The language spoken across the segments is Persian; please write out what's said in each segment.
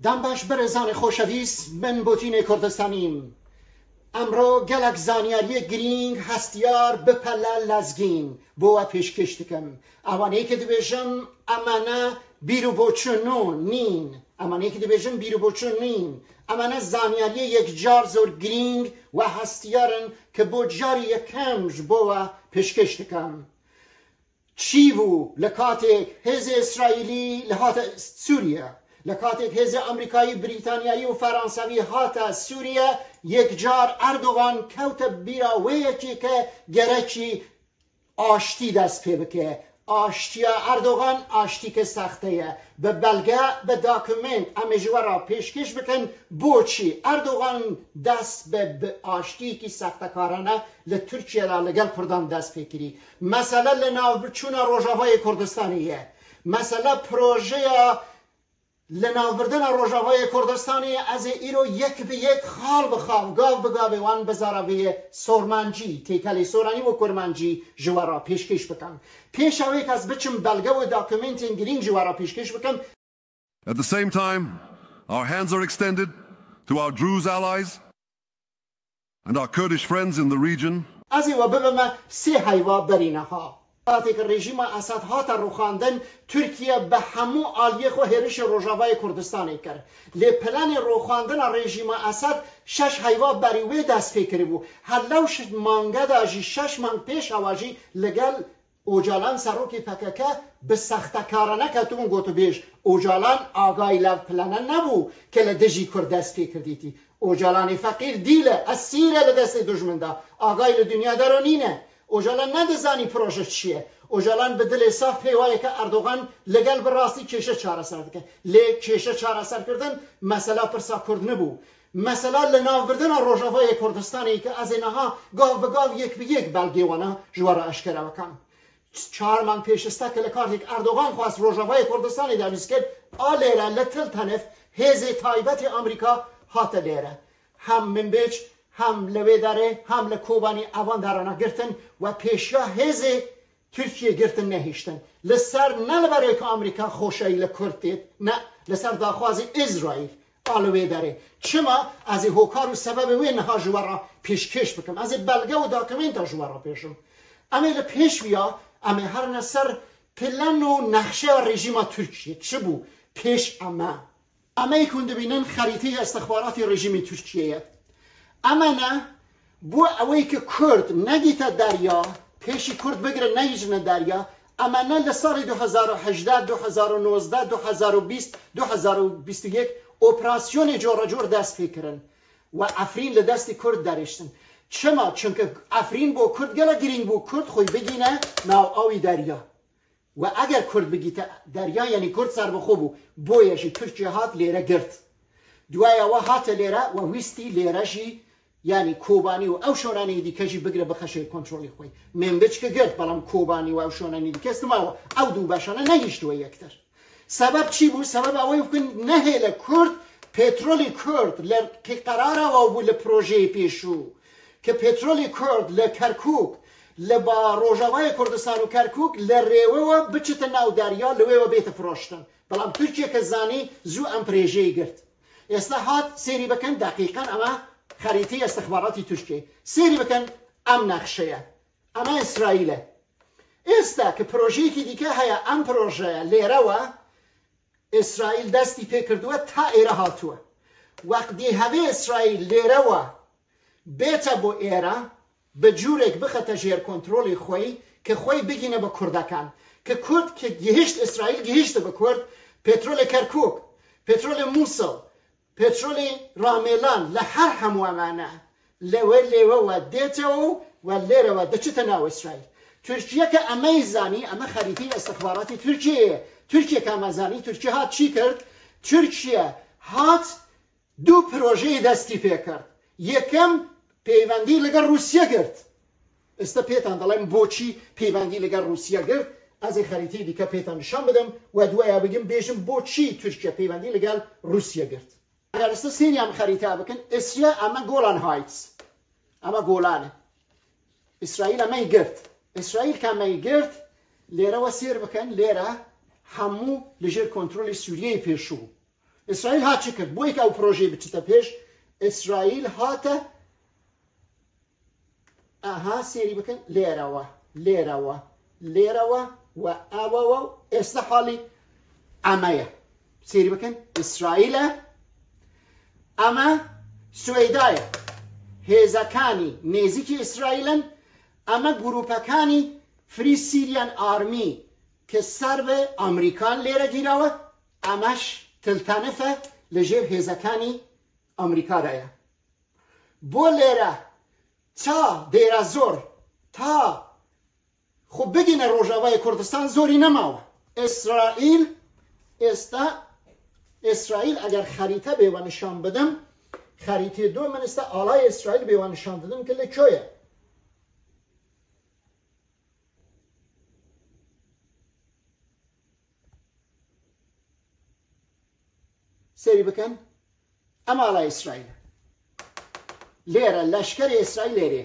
دەمباش بەڕێزانی خۆشەویست من بۆتینێ کوردستانیم ئەمڕۆ گەلک زانیاریە گرنگ هەستیار بپەلە لەزگین بۆوە پێشکەش دەکەم ئەوانەی کە دەبێژم ئەمانە بیرروبۆچوونۆ نین ئەمانەی کە دەبێژم بیرروبۆچوون نین ئەمانە زانیاریە یەکجار زۆر گرنگ و هەستیارن کە بۆ جاری یەکەمش بۆوە پێشکەش دەکەم چی بوو لە کاتێک هێزی ئیسرائیلی لە هاتە سووریا لە کاتێک هێزی ئەمریکایی بریتانیایی و فەرەنساوی هاتە سووریا یەکجار ئەردۆغان کەوتە بیراوەیەکی کە گەرەکی ئاشتی دەست پێ بکە ئاشتیە ئەردۆغان ئاشتیکە سەختەیە بە بەلگە بە داکومنت ئەمێژوەرە پێشکەش بکەن بۆچی ئەردۆغان دەست بە ئاشتیەکی سەختەکارانە لە تورکیادا لەگەڵ کوردان دەست پێکردی مەسەلە لە ناوچوونە ڕۆژاوای کوردستانیە مەسەلە پرۆژەیە لە ناوبردنە ڕۆژاوای کوردستانی ئەزێ ئیرۆ یەک بە یەک خاڵ بخاڵ گاو بگاوێوان بەزاراوەیە سۆرمانجی تێکەلی سۆرانی و کورمانجی ژوارە پێشکەش بکەم پێش ئەوەی کەس بچم بەلگە و داکومنتین گرنگ ژوارە پێشکەش بکەم. At the same time, our hands are extended to our Druze allies and our Kurdish friends in the region. ئەزێ وە ببەمە سێ هەیوا بەرینەها کاتێک ڕێژیمە ئەساد هاتە ڕوخاندن تورکیا بە هەموو ئالیە خۆ هێرشی ڕۆژاوای کوردستانی کرد لێ پلانی ڕۆخاندنە ڕێژیمە ئەساد شەش هەیوا بەری وێ دەست پێ کردبوو هەر لەو مانگەداژی شەش مانگ پێش ئەواژی لەگەڵ ئۆجالان سەرۆکی پەکەکە بە سەختەکارانە کەوتبوون گۆتوبێژ ئۆجالان ئاگای لەو پلانە نەبوو کە لە دژی کورد دەست پێ کردیتی ئۆجالانی فەقیر دیلە ئەسیرە لە دەستی دوژمندا ئاگای لە دنیادارۆ نینە ئۆژالان نەدەزانی پرۆژە چییە ئۆژالان بە دلێ ساف پێی وایە کە ئەردۆغان لەگەڵ بەڕاستی کێشە چارەسەر دەکەن لێ کێشە چارەسەرکردن مەسەلا پرسا کورد نەبوو مەسەلا لە ناوبردنە ڕۆژاوای کوردستانی کە ئەزێنەها گاو بەگاو یەک بە یەک بەڵگێوانە ژوارە ئەشکەراوەکان 4 مانگ پێشستا کە لە کاتێک ئەردۆغان خواست ڕۆژاوای کوردستانی دابیست کرد ئالێرە لە تلتەنف هێزی تایبەتی ئەمریکا هاتە لێرە هەم منبێج هم لەوێ دارێ هم لە کۆبانی ئەوان دارانە گرتن و پێشیا هێزێ تورکیە گرتن نەهێشتن لەسەر نەلبەرێک ئەمریکا خۆشایی لە کورد دێت نە لەسەر داخوازی ئیزرائیل ئالەوێ دارێ چما ئەزێ هۆکار و سەبەبە وێ نەها ژوەڕە پێشکەش بکەم ئەزێ بەلگە و داکومنتە ژوەڕە پێشم ئەمێ لە پێشویە ئەمێ هەرنە سەر پلەن و نەخشە ڕێژیمە تورکیە چ بوو پێش ئەمەی کون دەبینن خەریتەی ئەستەخباراتی ڕێژیمی تورکیەیە ئەمانە بۆ ئەوەی کە کورد نەگیتە دەریا پێشی کورد بگرن نەیژنە دەریا ئەمانە لە ساڵی 2018 2019 2020 2021 ئۆپراسیۆنی جۆرەجۆر دەست پێکردن و ئەفرین لە دەستی کورد دەڕێشتن چما چونکە ئەفرین بۆ کورد گەلە گرنگ بوو کورد خۆی بگینە ناو ئاوی دەریا و ئەگەر کورد بگیتە دەریا یعنی کورد سەربەخۆ بوو بۆیەشی تورکیا هات لێرە گرت دوایەوە هاتە لێرە و ویستی لێرەژی یعنی کۆبانی و ئەو شۆرانی دیکەژی بگرە بە خەشەی کۆنتترۆلی خۆی منبچکە گرت بەڵام کۆبانی و ئەو شۆرانی دیکەستمەوە ئەو دوو بەشانە نەهیشتووە یەکتر سەبەب چی بوو سەبەب ئەوەی بکن نەهێ لە کورد پێترۆلی کورد لە کە قەرارەوە بوو لە پرۆژەی پێشوو کە پێترۆلی کورد لە کەرکووک لە با ڕۆژاوای کوردستان و کەرکووک لە ڕێوەوە بچتە ناو دەریا لەوێوە بێتە فرۆشتن بەڵام تورکیا کە زانی زوو ئەم پرێژەی گرت ئێستا هات سێری بکەن دقیقاً ئەمە خەریتەی ئەستەخباراتی تورکیە سێری بکەن ئەم نەخشەیە ئەمە ئیسرائیلە ئێستا کە پرۆژەیەکی دیکە هەیە ئەم پرۆژەیە لێرەوە ئیسرائیل دەستی پێ کردووە تا ئێرە هاتووە وەقتی هەبێ ئیسرائیل لێرەوە بێتە بۆ ئێرە بە جوورێک بخەتە ژێر کۆنتترۆلی خۆی کە خۆی بگینە بە کوردەکان کە کورد کە گەهشت ئیسرائیل گەهشتە بە کورد پێترۆلی کەرکووک پێترۆلی مووسڵ پێترۆلی ڕامێلان لە هەر هەموو ئەمانە لێوەوە دێتەوە و لێرەوە دەچێتە ناو ئیسرائیل تورکیە کە ئەمەی زانی ئەمە خەریتەی ئەستەخباراتی تورکیەیە تورکیە کە ئەمە زانی تورکیا هات چی کرد تورکیا هات دوو پرۆژەی دەستی پێ کرد یەکەم پەیوەندی لەگەڵ رووسیا گرت ئێستا پێتان دەڵێم بۆچی پەیوەندی لەگەڵ رووسیا گرت ئەزێ خەریتەی دیکە پێتان نیشان بدەم و دوایە بگم بێژم بۆچی تورکیا پەیوەندی لەگەڵ رووسیا گرت ئەگەر ئێستا سێریان خەریتە بکەن ئیسریا ئەمە گۆلان هایتس ئەمە گۆلانە ئیسرائیل ئەمەی گرت ئیسرائیل کە ئەمەی گرت لێرەوە سێر بکەن لێرە هەموو لەژێر کۆنتترۆلی سووریای پێشوو اسرائیل هات چی کرد؟ بۆی کە ئەو پرۆژەی بچتە پێش ئیسرائیل هاتە ئاها سێری بکەن لێرەوە لێرەوە لێرەوە و ئەوەوە و ئێستا حاڵی ئەمەیە سێری بکەن ئیسرائیلە ئەمە سوێدایە هێزەکانی نێزیکی ئیسرائیلن ئەمە گروپەکانی فری سیریان ئارمی کە سەر بە ئەمریکان لێرە گیرەوە ئەمەش تلتانفە لەژێر هێزەکانی ئەمریکادایە بۆ لێرە تا دێرە زۆر تا خۆ بگینە ڕۆژاوای کوردستان زۆری نەماوە ئیسرائیل ئێستا ئیسرائیل ئەگەر خەریتە بێوە نیشان بدەم خەریتە دۆ من ئێستا ئاڵای ئیسرائیل بێوە نیشان دەدەم کە لەکوێیە سێری بکەن ئەمە ئاڵای ئیسرائیل لێرە لەشکەری ئیسرائیل لێرێ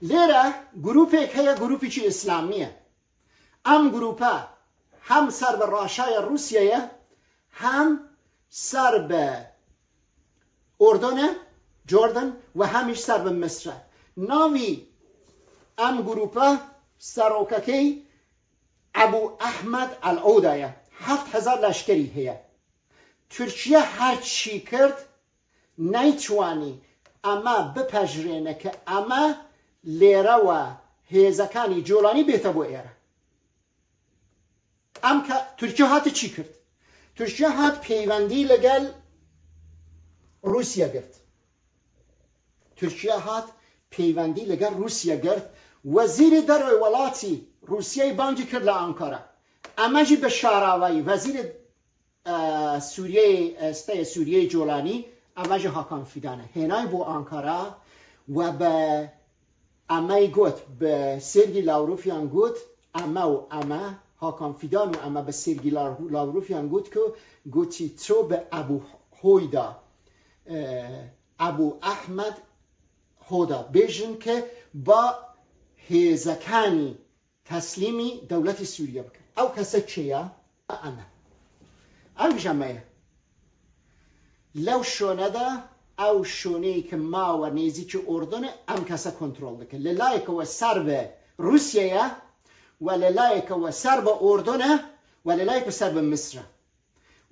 لێرە گروپێک هەیە گروپێکی ئیسلامیە ئەم گروپە هەم سەر بە ڕاشایە رووسیەیە هەم سەر بە ئۆردۆنە جۆردن و هەمیش سەر بە مسرە ناوی ئەم گروپە سەرۆکەکەی ئەبوو ئەحمەد ئەلعەودایە 7,000 لەشکەری هەیە تورکیا هەرچی کرد نەیتوانی ئەمە بپەژرێنە کە ئەمە لێرەوە هێزەکانی جۆڵانی بێتە بۆ ئێرە ئەم کە تورکیا هاتە چی کرد تورکیا هات پەیوەندی لەگەل رووسیا گرت تورکیا هات پەیوەندی لەگەل رووسیا گرت وەزیری دەرەوەی وڵاتی رووسیای بانگی کرد لە ئەنکارە ئەمەژی بە شاراوایی وەزیری سووریەی ئێستای سووریەی جۆڵانی ئەمەژی هاکان فیدانە هێنای بۆ ئەنکارە و بە ئەمەی گوت بە سێرگی لاوروفیان گوت ئەمە و ئەمە هاکان فیدان و ئەمە بە سێرگی لاوروفیان گوت کە گوتی تۆ بە ئەبوو هۆیدا ئەبوو ئەحمەد هۆدا بێژن کە با هێزەکانی تەسلیمی دەوڵەتی سووریا بکەن ئەو کەسە کێیە ئەمە ئەویش ئەمەیە لەو شوێنەدا ئەو شوێنەی کە ماوە نێزیکی ئۆردۆنە ئەم کەسە کۆنترۆڵ دەکەن لەلایەکەوە سەر بە رووسیەیە و لەلایەکەوە سەر بە ئۆردۆنە و لەلایەکە سەر بە مسرە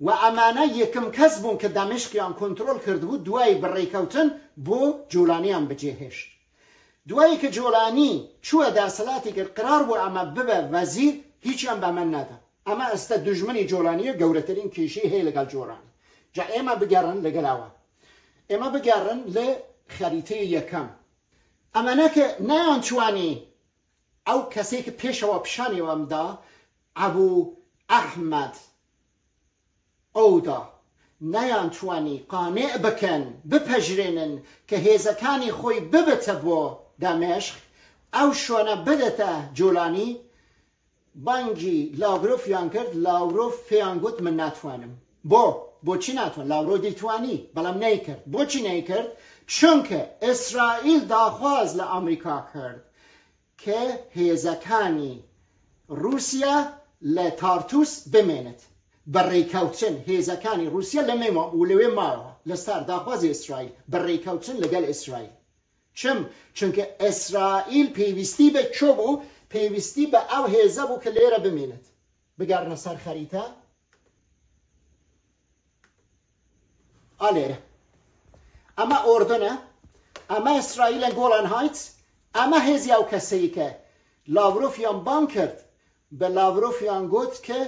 و ئەمانە یەکەم کەس بوون کە دامشقیان کۆنترۆل کردبوو دوای بەڕێکەوتن بۆ جۆڵانیان بەجێهێشت دوایی کە جۆڵانی چووە داسەڵاتی کرد قرار بوو ئەمە ببە وەزیر هیچیان بە من نەدا ئەمە ئێستا دوژمنی جۆڵانیە گەورەترین کێشەی هەیە لەگەڵ جۆڵانی جا ئێمە بگەڕن لەگەڵەوە ئێمە بگەڕن لە خەریتەی یەکەم ئەمانە کە نەیانتوانی ئەو کەسێک کە پێشەوە پیشانیەوەمدا ئەبوو ئەحمەد ئەودا نەیانتوانی قانع بکەن بپەژرێنن کە هێزەکانی خۆی ببێتە بۆ دامێشق ئەو شوێنە بدەتە جۆڵانی بانگی لاڤرۆفیان کرد لاڤرۆف پێیان گوت من ناتوانم بۆچی ناتوان لاڤرۆ دەیتوانی بەڵام نەیکرد بۆچی نەیکرد چونکە ئیسرائیل داخواز لە ئەمریکا کرد کە هێزەکانی رووسیا لە تارتوس بمێنێت بەڕێکەوتن هێزەکانی رووسیا لەوێ ماوە لەسەر داخوازی ئیسرائیل بەڕێکەوتن لەگەڵ ئیسرائیل چونکە ئیسرائیل پێویستی بە چۆ بوو پێویستی بە ئەو هێزە بوو کە لێرە بمێنێت بگەڕنە سەر خەریتە ئالێرە ئەمە ئۆردنە ئەمە ئیسرائیلە گۆڵان هایتس ئەمە هێزی ئەو کەسەی کە لاڤرۆفیان بان کرد بە لاڤرۆفیان گوت کە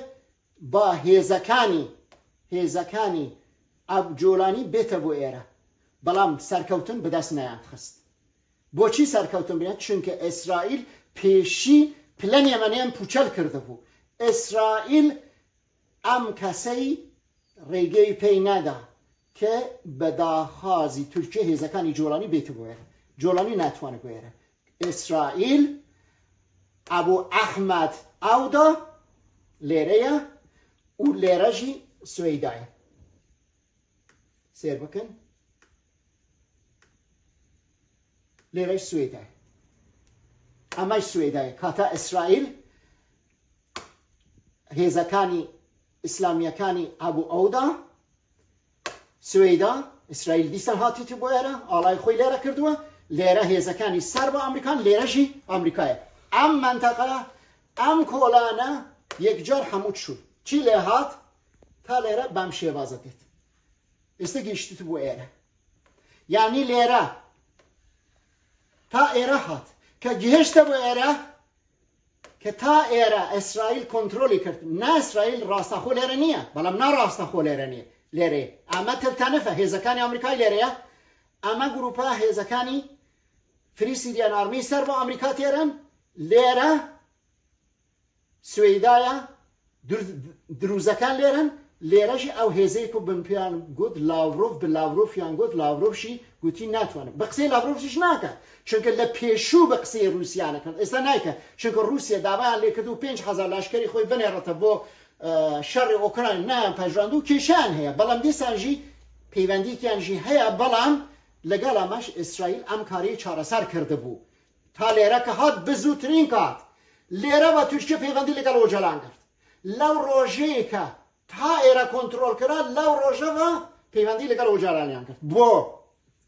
با هێزەکانی ئەو جۆڵانی بێتە بۆ ئێرە بەڵام سەرکەوتن بەدەست نەیان خست بۆچی سەرکەوتن بێت چونکە ئیسرائیل پێشی پلەن یەمەنیان پوچەل کرده بوو ئیسرائیل ئەم کەسەی ڕێگەی پێی نەدا کە بە داخوازی تورکیە هێزەکانی جۆڵانی بێتە بۆ ئێرە جۆڵانی ناتوانێت بۆ ئێرە ئیسرائیل ئەبوو ئەحمەد ئەودا لێرەیە و لێرەژی سوێدایە سێر بکەن لێرەش سوێدایە ئەمەش سوێدایە کاتە ئیسرائیل هێزەکانی اسلامیەکانی ئەبوو ئەودا سوێدا ئیسرائیل دیسان هاتیتی بۆ ئێرە ئاڵای خۆی لێرە کردووە لێرە هێزەکانی سەر بە ئەمریکان لێرەژی ئەمریکایە ئەم منتەقە ئەم کۆلانە یەکجار هەموو چوو چی لێ هات تا لێرە بەم شێوازە دێت ئێستا گەیشتیت بۆ ئێرە یعنی لێرە تا ئێرە هات کە گەیشتە بۆ ئێرە کە تا ئێرە ئیسرائیل کۆنترۆلی کرد نا ئیسرائیل ڕاستەخۆ لێرە نییە بەڵام ناڕاستەخۆ لێرە نییە لێرێ ئەمە تلتەنفە هێزەکانی ئەمریکای لێرەیە ئەمە گروپە هێزەکانی فری سیریان ئارمی سەر بۆ ئەمریکا تێرن لێرە سوێدایە دروزەکان لێرن لێرەشی ئەو هێزەی کو بنپیان گوت لاڤرۆڤ بە لاڤرۆڤیان گوت لاڤرۆڤشی گوتی ناتوانم بە قسەی لاڤرۆڤشیش ناکە چونکە لە پێشوو بە قسەی رووسیانەکەن ئێستا نایکە چونکە رووسیا داوایان لێ کردو 5,000 لاشکری خۆی بنێڕێتە بۆ شەڕی ئۆکراین نایان پەژاندوو کێشیان هەیە بەڵام دیسانژی پەیوەندیکیانژی هەیە بەڵام لەگەڵ ئەمەش ئیسرائیل ئەم کاری چارەسەر کرده بوو تا لێرە کە هات بزووترین کات لێرە بە تورکیە پەیوەندی لەگەڵ ئۆجەلان کرد لەو ڕۆژەیە کە تا ئێرە کۆنترۆل کرا لەو ڕۆژەوە پەیوەندی لەگەڵ ئۆجەلانیان کرد بۆ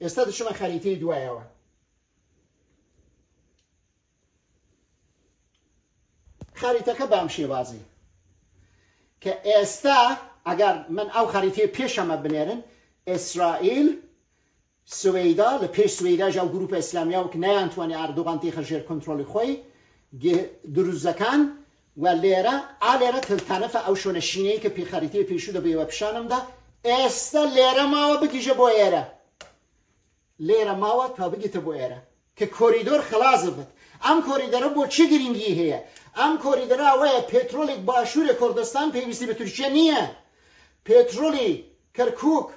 ئێستا دچمە خەریتەی دوایەوە خەریتەکە بەم شێوازی کە ئێستا ئەگەر من ئەو خەریتەیە پێشەمە بنێرن ئیسرائیل سوێدا لە پێش سوێداژ ئەو گروپە ئیسلامیە وەک نەیانتوانی ئەردۆغان تێخە ژێر کۆنترۆلی خۆی دروزەکان و لێرە ئالێرە تلتانەفە ئەو شۆنەشینەیە کە خەریتەیە پێشوو دەبێەوە پیشانمدا ئێستا لێرە ماوە بگیژە بۆ ئێرە لێرە ماوە تا بگیتە بۆ ئێرە کە کۆریدۆر خلاص بێت ئەم کۆریدۆرە بۆ چی گرنگی هەیە ئەم کۆریدۆرە ئەوەیە پێترۆلێک باشووری کوردستان پێویستی بە تورکیە نییە پێترۆلی کەرکووک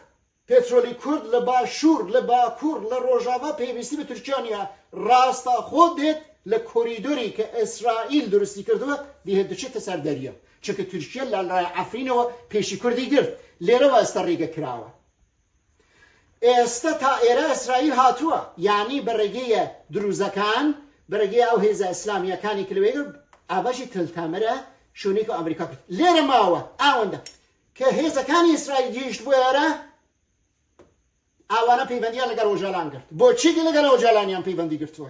پێترۆلی کورد لە باشوور لە باکوور لە ڕۆژاوا پێویستی بە تورکیا نییە ڕاستەخۆ دێت لە کۆریدۆری کە ئیسرائیل درستی کردووە دێت دەچێتە سەر دەریە چونکە تورکیا لە لای عەفرینەوە پێشی کوردی گرت لێرەوە ئێستا ڕێگە کراوە ئێستا تا ئێرە ئیسرائیل هاتووە یعنی بەڕێگەیە دروزەکان بەڕێگەی ئەو هێزە ئیسلامیەکانی کە لەوێ ئابەشی تلتەمرە شوێنێک و ئەمریکا کرد لێرە ماوە ئاوەندە کە هێزەکانی ئیسرائیل گەیشت بۆ ئێرە ئەوانە پەیوەندیان لەگەڵ ئۆجەلان کرد بۆچی لەگەڵ ئۆجەلانیان پەیوەندی گرتووە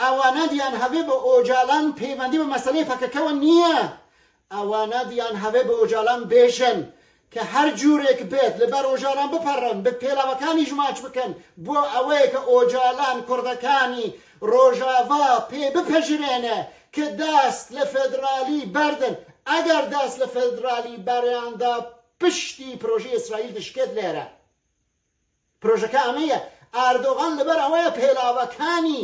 ئەوانە دیان هەبێ بە ئۆجەلان پەیوەندی بە مەسەلەی پەکەکەوە نییە ئەوانە دیان هەبێ بە ئۆجەلان بێژن کە هەر جوورێک بێت لەبەر ئۆجەلان بپەڕن بە پێڵاوەکانی ژماچ بکەن بۆ ئەوەیە کە ئۆجەلان کوردەکانی ڕۆژاوا پێ بپەژرێنە کە دەست لە فێدرالی بەردن ئەگەر دەست لە فێدرالی بەریاندا پشتی پرۆژەی ئیسرائیل دشکێت لێرە پرۆژەکە ئەمەیە ئەردۆغان لەبەر ئەوەیە پێڵاوەکانی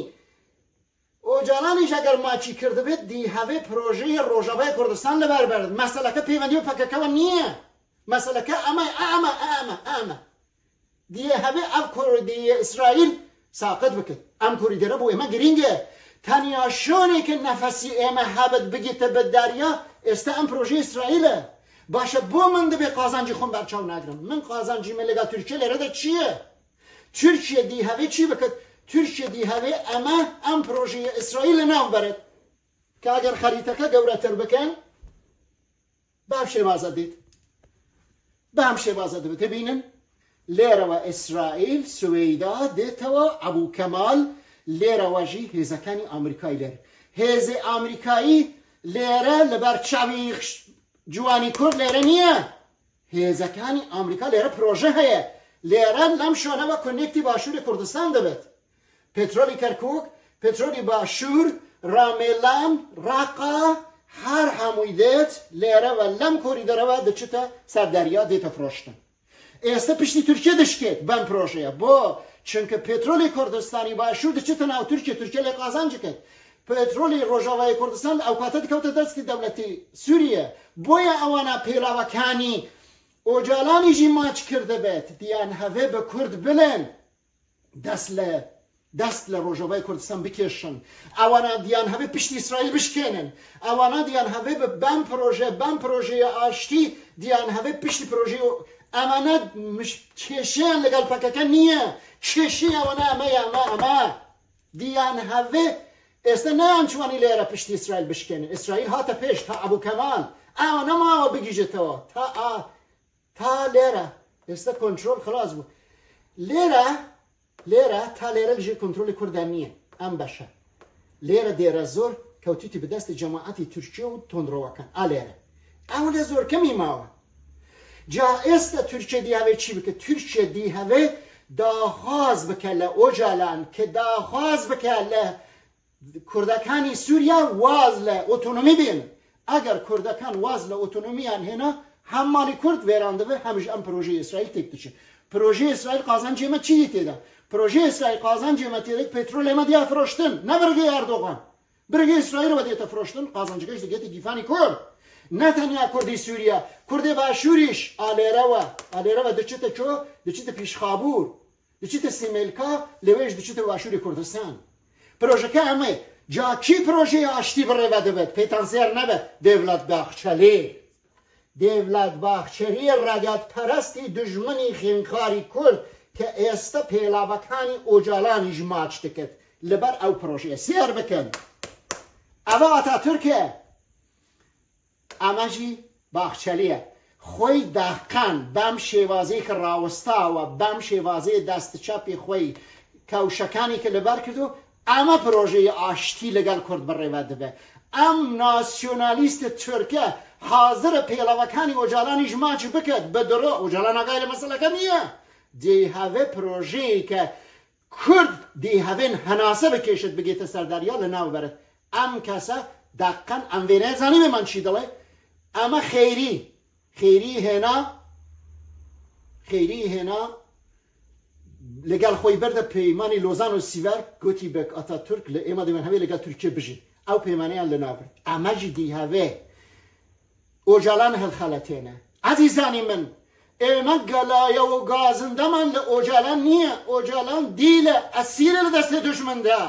ئۆجەلانیش ئەگەر ماچی کردبێت دی هەوێ پرۆژەی ڕۆژاوای کوردستان لەبەر بەرد مەسەلەکە پەیوەندی بە پەکەکەوە نییە مەسەلەکە ئەمە دی هەوێ ئەو کوردی ئیسرائیل ساقط بکەیت ئەم کوریدەرە بۆ ئێمە گرینگە تەنیا شۆنێکە نەفەسی ئێمە هەبت بگیتە بەداریا ئێستا ئەم پرۆژەی ئیسرائیلە باشە بۆ من دەبێت قازانجی خۆم بەرچاو ناگرم من قازانجی من لەگەڵ تورکیە لێرەدا چییە تورکیە دی هەوێ چی بکەت تورکیە دی هەوێ ئەمە ئەم پرۆژەی ئیسرائیل لەناو بەرێت کە ئەگەر خەریتەکە گەورەتر بکەن بام شێوازە دیت بام شێوازە دەبێت ببینن لێرەوە ئیسرائیل سوێدا دێتەوە ئەبوو کەمال لێرەوەژی هێزەکانی ئەمریکای لێرە هێزی ئەمریکایی لێرە لەبەر چاوی جوانی کورد لێرە نییە هێزەکانی ئەمریکا لێرە پرۆژە هەیە لێرە لەم شوێنەوە کۆنێکتی باشووری کوردستان دەبێت پێترۆلی کەرکووک پێترۆلی باشوور ڕامێلان ڕاقا هەر هەمووی دێت لێرەوە لەم کۆریدۆرەوە دەچێتە سەردەریا دێتە فرۆشتن ئێستا پشتی تورکیە دەشکێت بەم پرۆژەیە بۆ چونکە پێترۆلی کوردستانی باشوور دەچێتە ناو تورکیە لێ قازانجەکەت پێترۆلی ڕۆژاوای کوردستان ئەو کاتە دەکەوتە دەستی دەوڵەتی سووریە بۆیە ئەوانە پێڵاوەکانی ئۆجەلانیژی ماچ کرده بێت دیان هەوێ بە کورد بڵێن دەست لە ڕۆژاوای کوردستان بکێشن ئەوانە دیان هەوێ پشتی ئیسرائیل بشکێنن ئەوانە دیان هەوێ بە بەم پرۆژەیە ئاشتی دیان هەوێ پشتی پرۆژەی ئەمانە کێشیان لەگەڵ پەکەکە نییە کێشی ئەوانە ئەمە دیان هەوێ ئێستا نانچوانی لێرە پشتی ئیسرائیل بشکێنن ئیسرائیل هاتە پێش تا ئەبوو کەمال ئەوە نەماوە بگیژێتەوە تا لێرە ئێستا کۆنترۆل خلاص بوو لێرە تا لێرە لەژێر کۆنترۆلی کوردان نییە ئەم بەشە لێرە دێرە زۆر کەوتوتی بەدەستی جەماعەتی تورکیە و تۆندڕەوەکان لێرە ئەو لە زۆر کەمی ماوە جا ئێستا تورکیە دیهەوێ چی بکە تورکیە دیهەوێ داخواز بکە لە ئۆجالان کە داخواز بکە لە کوردەکانی سووریا واز لە ئۆتۆنۆمی بێن ئەگەر کوردەکان واز لە ئۆتۆنۆمیان هێنا هەم ماڵی کورد وێران دەبێت هەمیش ئەم پرۆژەی ئیسرائیل تێک دەچێت پرۆژەی ئیسرائیل قازانجێمە چی تێدا پرۆژەی ئیسرائیل قازانجێمە تێدا پێترۆل ئێمە دیا فرۆشتن نە بەرگەی ئەردۆغان بەرگەی ئیسرائیلەوە دێتە فرۆشتن قازانجەکەش دەگێتە گیفانی کورد نەتەنیا کوردی سووریا کوردی باشووریش ئالێرەوە دەچێتە کۆ دەچێتە پیشخابوور دەچێتە سیمێلکا لەوێش دەچێتە باشووری کوردستان پرۆژەکە ئەمە جا کی پرۆژەی ئاشتی بڕێوە دەبێت پێتان زێر نەبێت دێڤلات باخچەلێ دێڤلات باخچەری ڕاگات پەرستی دژمنی خێنخاری کورد کە ئێستا پێڵاوەکانی ئۆجالانیش ماچ دەکەت لەبەر ئەو پرۆژەیە سێر بکەن ئەوە ئاتاتورکە ئەمەژی باخچەلیە خۆی داقان بەم شێوازەی کە ڕاوەستاوە بەم شێوازەیە دەستچەپی خۆی کەوشەکانی کە لەبەر کردو ئەمە پرۆژەی ئاشتی لەگەڵ کورد بڕێوە دەبێت ئەم ناسیۆنالیستە تورکە حاضرە پێڵەوەکانی ئۆجالانیش ماچ بکات بە درۆ ئۆجالان ئاگای لە مەسەلەکە نییە دێهەوێ پرۆژەیە کە کورد دێهەوێن هەناسە بکێشت بگێتە سەرداریا لە ناوبەرت ئەم کەسە داقان ئەم وێنەیە زانی بێمان چی دەڵێ ئەمە خێری هێنا لەگەڵ خۆی بەردە پەیمانی لۆزان و سیڤەر گوتی بە ئاتاتورک لە ئێمە دەبێن هەوێ لەگەڵ تورکیە بژین ئەو پەیمانەیان لە ناوبرد ئەمەژی دیهەوێ ئۆجالان هەڵخەلەتێنە عەزیزانی من ئێمە گەلایە و گازندەمان لە ئۆجالان نییە ئۆجالان دیلە ئەسیرە لە دەستە دوژمندا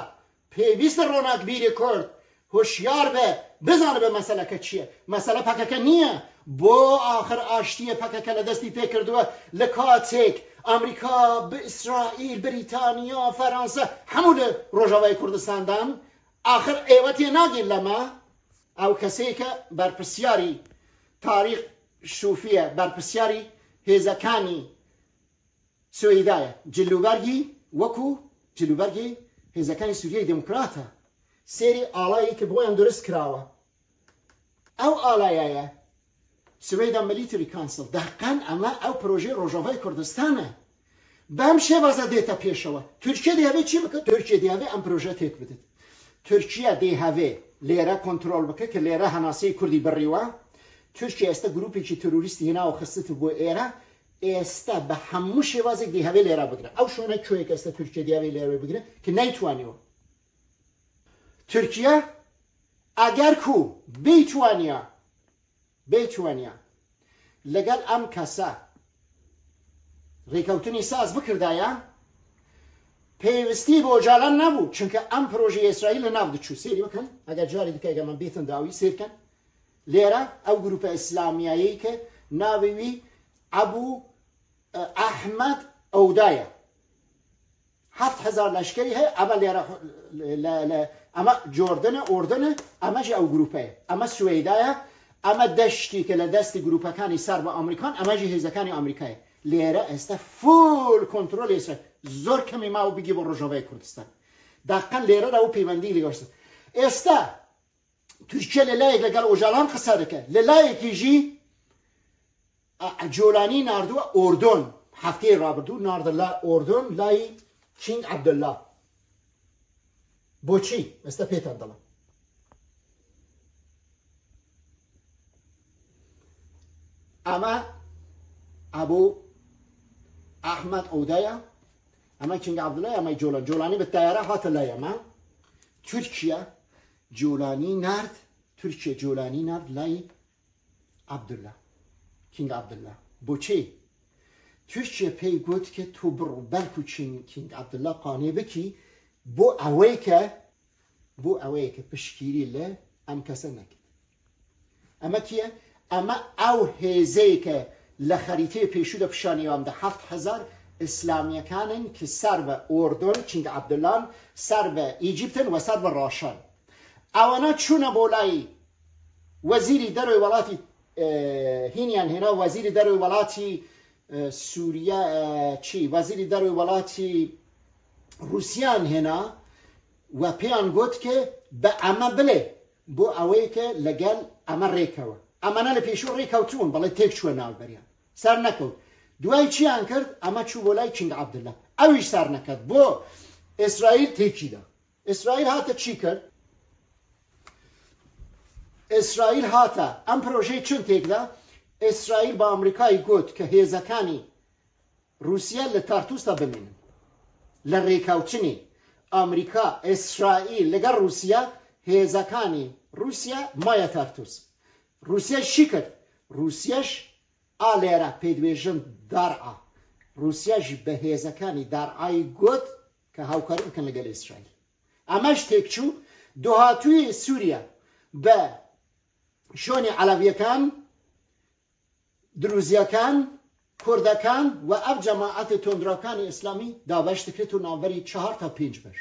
پێویستە ڕۆناکبیری کورد هۆشیار بێ بزانە بە مەسەلەکە چییە مەسەلە پەکەکە نییە بۆ آخر ئاشتیە پەکەکە لە دەستی پێکردووە لە کاتێک ئەمریکا بە ئیسرائیل بریتانیا فەرەنسا هەموو لە ڕۆژاوای کوردستاندان آخر ئێوە تێناگین لەمە ئەو کەسێکە بەرپرسیاری تاریخ شوفیە بەرپرسیاری هێزەکانی سوێدایە جلوبەرگی وەکو جلوبەرگی هێزەکانی سووریای دموکراتە سێری ئاڵایی کە بۆیان دروست کراوە ئەو ئاڵایەیە سوێدا ملیتری کانسل دەقەن ئەمە ئەو پرۆژەی ڕۆژاوای کوردستانە بەم شێوازە دێتە پێشەوە تورکیە دەیەوێت چی بکە تورکیە دەیەوێت ئەم پرۆژە تێک بدات تورکیە دەیەوێت لێرە کۆنترۆل بکە کە لێرە هەناسەی کوردی بڕیوە تورکیە ئێستا گروپێکی تروریستی هێناوە خستت بۆ ئێرە ئێستا بە هەموو شێوازێک دەیەوێت لێرە بگرە ئەو شوێنە کوێیەک ئێستا تورکیە دەیەوێت لێرە بگرە کە نەیتوانیەوە تورکیە ئەگەر کو بێتوانیا لەگەڵ ئەم کەسە ڕێکەوتنی ساز بکردایە پێویستی بۆ ئۆجالان نەبوو چونکە ئەم پرۆژەی ئیسرائیل لە ناو دەچوو سێری بکەن ئەگەر جاری دیکە ئەگەر من بێتن داوی سێرکەن لێرە ئەو گروپە ئیسلامیایی کە ناوی ئەبوو ئەحمەد ئەودایە 7,000 لەشکری هەیە ئەمە لێرە ئەمە جۆردنە ئۆردنە ئەمەژی ئەو گروپەیە ئەمە سوێدایە ئەمە دەشتی کە لە دەستی گروپەکانی سەر بە ئەمریکان ئەمەژی هێزەکانی ئەمریکایە لێرە ئێستا فول کۆنترۆل ئێستا زۆر کەمی ماوە بگی بۆ ڕۆژاوای کوردستان داقەن لێرەدا و پەیوەندی لەگەڵ ئێستا تورکیە لە لایەک لەگەڵ ئۆژالان قسە دەکات لە لایەکیژی جۆلانی ناردووە ئۆردۆن هەفتەی ڕابردوو ناردە لە ئۆردۆن لای کینگ عەبدوڵڵا بۆچی ئێستا پێتان دەڵێم ئەمە ئەبوو ئەحمەد ئەودایە ئەمە کینگ عەبدوڵڵا ئەمە جۆلانی بە تایارە هاتە لای ئەمە تورکیە جۆلانی نارد لای عەبدوڵڵا کینگ عەبدوڵڵا بۆچی تورکیە پێی گوت کە تۆ بڕۆ بەلکو کینگ عەبدوڵڵا قانێ بکی بۆ ئەوەیە کە پشگیری لە ئەم کەسە نەکرد ئەمە کیە ئەمە ئەو هێزەیە کە لە خەریتەی پێشوودە پیشانیوامدا 7,000 ئیسلامیەکانن کە سەر بە ئۆردۆن کینگ عەبدوڵڵان سەر بە ئیجیپتن و سەر بە ڕاشان ئەوانە چوونە بۆ لای وەزیری دەرۆی وڵاتی هینیان هنا وزیر در ولاتی سوریه چی وزیر در ولاتی روسیان هنا و پیان گوت که به اما بله بو اوی که لگل اما ریکاوه اما نه لپیشو ریکاوتون بله تک چوه ناو بریان سر نکود دوای چی ان کرد اما چو بولای چنگ عبدالله اویش سر نکد بو اسرائیل تکی ده اسرائیل هاته چی کرد اسرائیل هاته ام پروژه چون تک ده اسرائیل با امریکای گوت که هیزکانی روسیه لتارتوس تا بمینن لریکاوچنی امریکا اسرائیل لگر روسیه هیزکانی روسیه مایا تارتوس روسیه شی کرد روسیهش آلیره پیدویژن درعا روسیهش به هیزکانی درعای گوت که هاوکاری بکن لگل اسرائیل اماش تکچو دوهاتوی سوریه به شونی علویکان دروزیکان کردکان و اب جماعت تندراکان اسلامی دابشت کرد و ناوری 4 تا 5 بش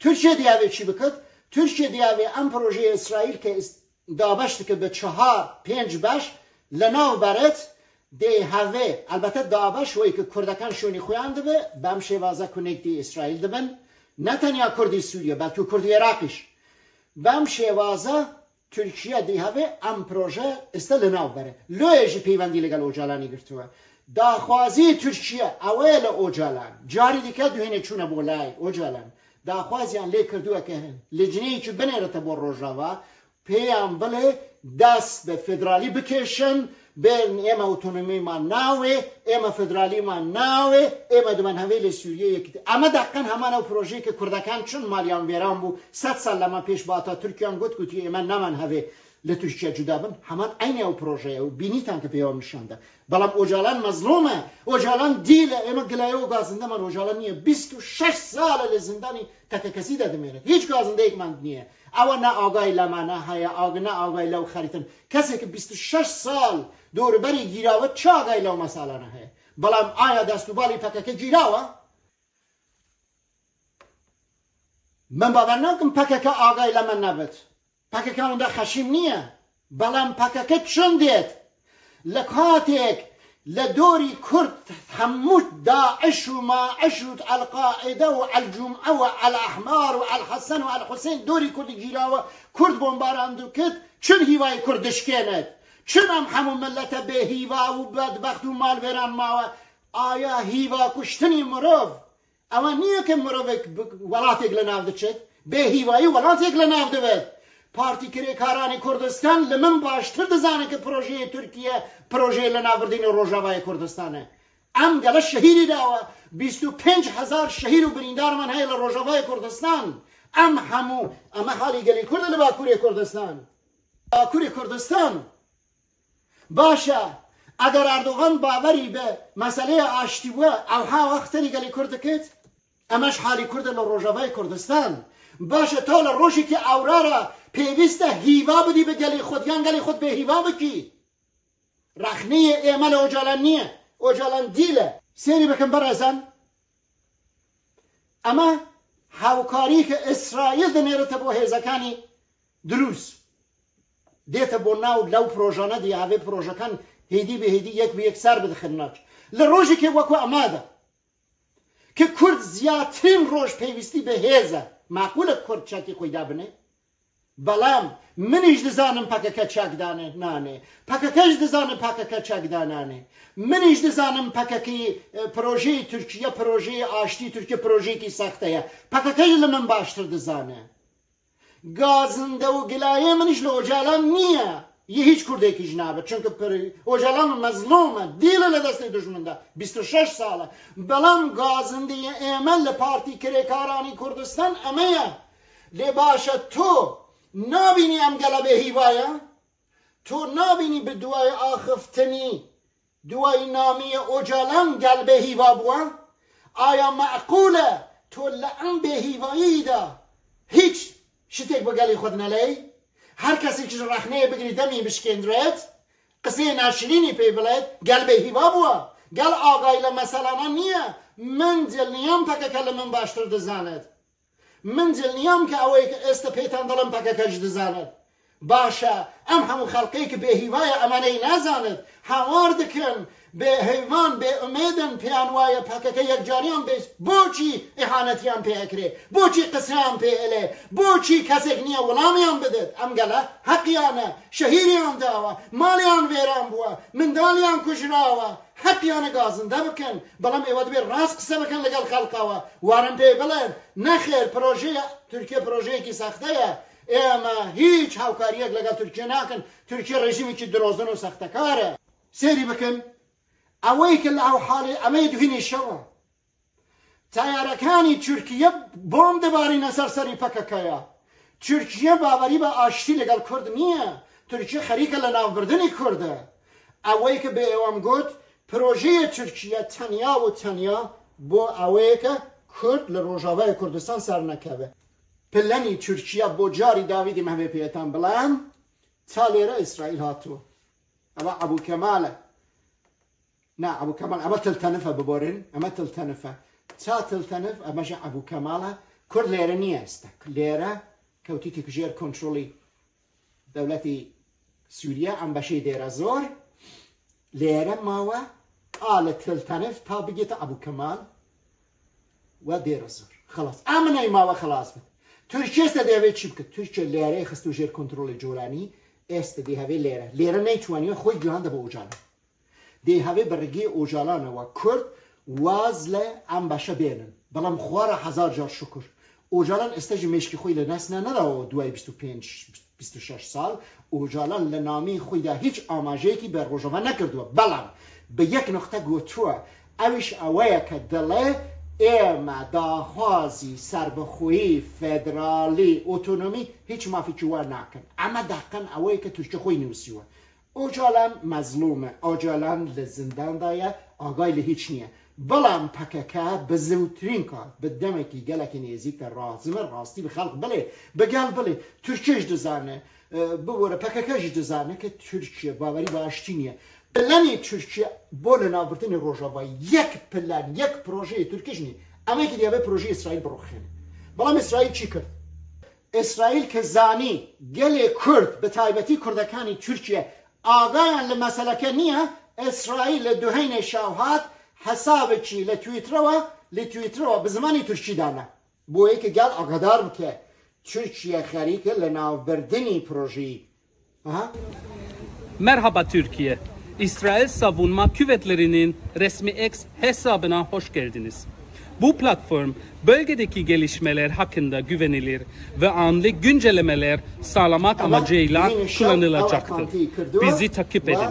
ترکیه دیاوی چی بکد؟ ترکیه دیاوی ام پروژه اسرائیل که دابشت که به 4 5 بش لناو برد دی هاوی البته دابش وی که کردکان شونی خویان دبه بم شوازه کنیک دی اسرائیل دبن نه تنیا کردی سوریه بلکه کردی عراقیش بم شوازه ترکیه دی هاوی ام پروژه استل ناو بره لویجی پیوندی لگل اوجالانی گرتوه داخوازی ترکیه اویل اوجالان جاری دیگه دوهینه چونه بولای اوجالان داخوازی ان لی کردوه که لجنهی که بنیرت بور روژاوا پیام بله دست به فدرالی بکشن بین اما اوتونومی ما ناوه اما فدرالی ما ناوه اما دو منحویل سوریه یکی اما دقیقا همان او پروژه که کردکان چون مالیان ویران بو 100 سال لما پیش باتا ترکیان گوت گوتی اما نمنحوی لترکیه جدا بن همان این او پروژه و بینیتان که پیام نشانده بلام اوجالان مظلومه اوجالان دیله اما گلایه و گازنده من اوجالان نیه 26 سال لزندانی تک کسی داده میره هیچ گازنده ایک من نیه او نه آگای لما نه هیا نه آگای لو خریتن کسی که 26 سال دور بری گیراوه چه آگای لو مسئله نه هی بلام آیا دستو بالی پکک گیراوه من باور نکم پکک آگای لما نبت پکک اونده خشیم نیه بلام پکک چون دید لکاتک لدوري كرد هموت داعش وماعش والقاعدة والجمعة والأحمار والحسن والحسين دوري كرد جيلاوة كرد بومباران دوكت چون هيواي كردش كانت چون هم همون ملت به هيوا و بدبخت و مال بران ماوا آيا هيوا كشتني مروف اما نيه که مروفك ولاتك لناف دچت به هيواي ولاتك لناف دوت پارتی کارانی کردستان لمن باشتر دزانه که پروژه ترکیه پروژه لناوردین روژاوای کردستانه ام گله شهیدی داوه 25,000 شهید و بریندار من های لروژاوای کردستان ام همو اما حالی گلی کرد لباکوری کردستان باکوری کردستان باشه اگر اردوغان باوری به مسئله آشتی بوه او ها وقتری گلی کرد کت امش حالی کرد لروژاوای کردستان باشه تا لروشی که اوراره پیوسته هیوا بدی به گلی خود یان گلی خود به هیوا بکی رخنه ایمال اوجالان نیه اوجالان دیله سیری بکن برازن اما هاوکاری که اسرائیل دنیرت بو هیزکانی دروس دیت بو ناو لو پروژانه دی هاوی پروژکان هیدی به هیدی یک به یک سر بدخناک لروشی که وکو اماده که کرد زیادترین روش پیوستی به هیزه معقول کرد چاکی خویده بنه بلام منیش دزانم پکک چاک دانه نانه پککش دزانم پکک چاک دانه منیش دزانم پککی پروژه ترکیه پروژه آشتی ترکیه پروژه کی سخته پککش لمن باشتر دزانه گازنده و گلایه منیش لوجالان نیه یه هیچ کرده کی جنابه چون که اوجالان مظلومه دیل لدست دشمن ده 26 ساله بلام گازنده ایمن لپارتی کارانی کردستان امیه لباشه تو نابینی ام گله به هیوایا تو نابینی به دوای آخفتنی دوای نامی اوجالان گل به هیوا بوا آیا معقوله تو لعن به هیوایی دا هیچ شتیک با گلی خود نلی هر کسی که رخنه بگیری دمی بشکندرد قصه ناشرینی پی بلد گل به هیوا بوا گل آقایل مثلا نیه من دل نیم پکه کلمن باشتر دزاند من دل نیم که اوی که است پیتان دلم پکه کج دزاند باشه ام همون خلقی که به هیوای امانه نزاند هوار دکن به حیوان به امیدن پیانوای پککه یک جاریان بیش بوچی احانتیان پیکره بوچی قصران پیله بوچی کسک نیا ولامیان بدد ام گله حقیانه شهیریان داوا مالیان ویران بوا مندالیان کجراوا حقیانه گازنده بکن بلام ایواد بیر راست قصه بکن لگل خلقاوا وارم پی بلن نخیر پروژه ترکیه پروژه کی سخته اما هیچ هاوکاریک لگل ترکیه نکن ترکیه رژیمی که درازن و سخته کاره سری بکن اویک او حالی امید هینی شوا تیارکانی ترکیه بوم دباری نصر سری پککایا ترکیه باوری با آشتی لگل کرد نیه ترکیه خریک لناوردنی کرده اویک به اوام گوت پروژه ترکیه تنیا و تنیا بو اویک کرد لروجاوه کردستان سر نکبه پلنی ترکیه بو جاری داویدی مهمه پیتان بلان تالیره اسرائیل هاتو اما ابو کماله نه ابو کمال اما تلتنفه ببورن اما تلتنفه تا تلتنف اما جا ابو کماله کرد لیره نیست لیره کوتی تکجیر کنترولی دولتی سوریه ام بشه دیر زور لیره ماوه آل تلتنف تا بگیت ابو کمال و دیر زور خلاص امنه ماوه خلاص بد ترکیه است دیوی چی بکد ترکیه لیره خستو جیر کنترول جولانی است دیوی لیره نیتوانی خوی گیهانده با اوجانه دیوی برگی اوجالانه و کرد وازله ام بشه بینن بلام خواره 1000 جار شکر اوجالان استاج مشکی خوی لنس نه نرا دوای 25-26 سال اوجالان لنامی خوی ده هیچ آماجه کی بر روجاوا نکردو بلام به یک نقطه گوتو اوش اوه که دله اما داخوازی سربخویی فدرالی اتونومی هیچ مافی چوار نکن اما دقیقا اوه که توش خوی نوسیوه اوجالان مظلومه اوجالان لزندان دایه آگای لهیچ نیه بلام پککه به زودترین کار به دمکی گلک نیزی که راستی به خلق بله بگل بله ترکیش دزانه ببوره پککهش دزانه که ترکیه باوری باشتی نیه پلنی ترکیه بول نابرتن روژاوا یک پلن یک پروژه ترکیش نیه اما که دیگه پروژه اسرائیل بروخینه بلام اسرائیل چی کرد؟ اسرائیل که زانی گل کرد به تایبتی کردکانی ترکیه آگاهان لمسئله که نیه اسرائیل دوهین شاوهات حساب چی لتویتر و به زمانی ترکی دانه بویی که گل آگادار بکه ترکیه خریک لناوبردنی projeyi. Merhaba Türkiye. İsrail Savunma Kuvvetleri'nin resmi X hesabına hoş geldiniz. Bu platform bölgedeki gelişmeler hakkında güvenilir ve anlık güncellemeler sağlamak amacıyla kullanılacaktır. Bizi takip edin.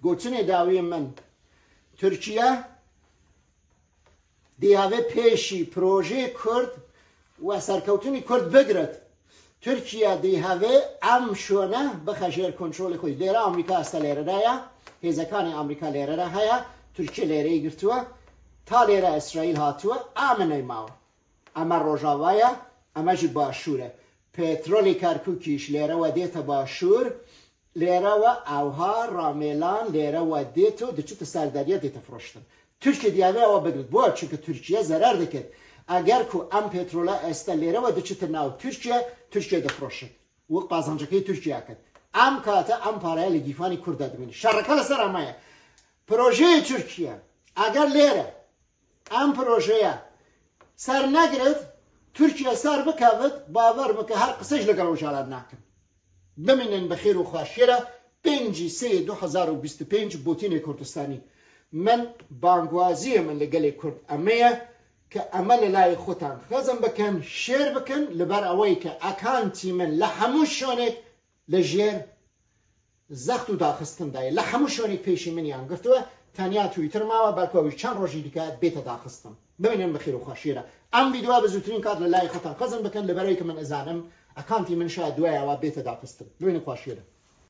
گوتنی داوی من ترکیه دیهوه پیشی پروژه کرد و سرکوتنی کرد بگرد ترکیه دیهوه ام شونه بخشیر کنترل خوی لیره آمریکا است لیره دایا هزکان آمریکا لیره دا هیا ترکیه لیره گرتوه تا لیره اسرائیل هاتوه آمنه ماو اما روژاوایا اما جی باشوره پترولی کرکوکیش لیره و دیتا باشور لیره و اوها رامیلان لیره و دیتو دچوت سردریه دیتا فروشتن ترکیه دیوه او بگرد بود چون که ترکیه ضرر دکد اگر که ام پترولا است لیره و دچوت ناو ترکیه دفروشد و قازانجکی ترکیه کد ام کاتا ام پاره لگیفانی کرده دمینی شرکل سر امایه پروژه ترکیه اگر لیره ام پروژه سر نگرد ترکیه سر بکود باور مکه هر قصهش لگل وشالت نکن بمینن بخیر و خوشیره 5/3/2025 بوتین کردستانی من بانگوازی من لگل کرد امیه که عمل لای خودتان خزم بکن شیر بکن لبر اوی که اکانتی من لحموش شونک لجیر زختو داخستن دای لحموش شونک پیشی من یان گفتوه تانیا تویتر ما و برکوی چند روزی دیگه بیت داخستم ببینن بخیر و خوشیره ام ویدیو به زودترین کار لای خودتان خزم بکن لبرای که من ازانم اکانتی من شاید دوای و بیت داخستم ببینن خوشیره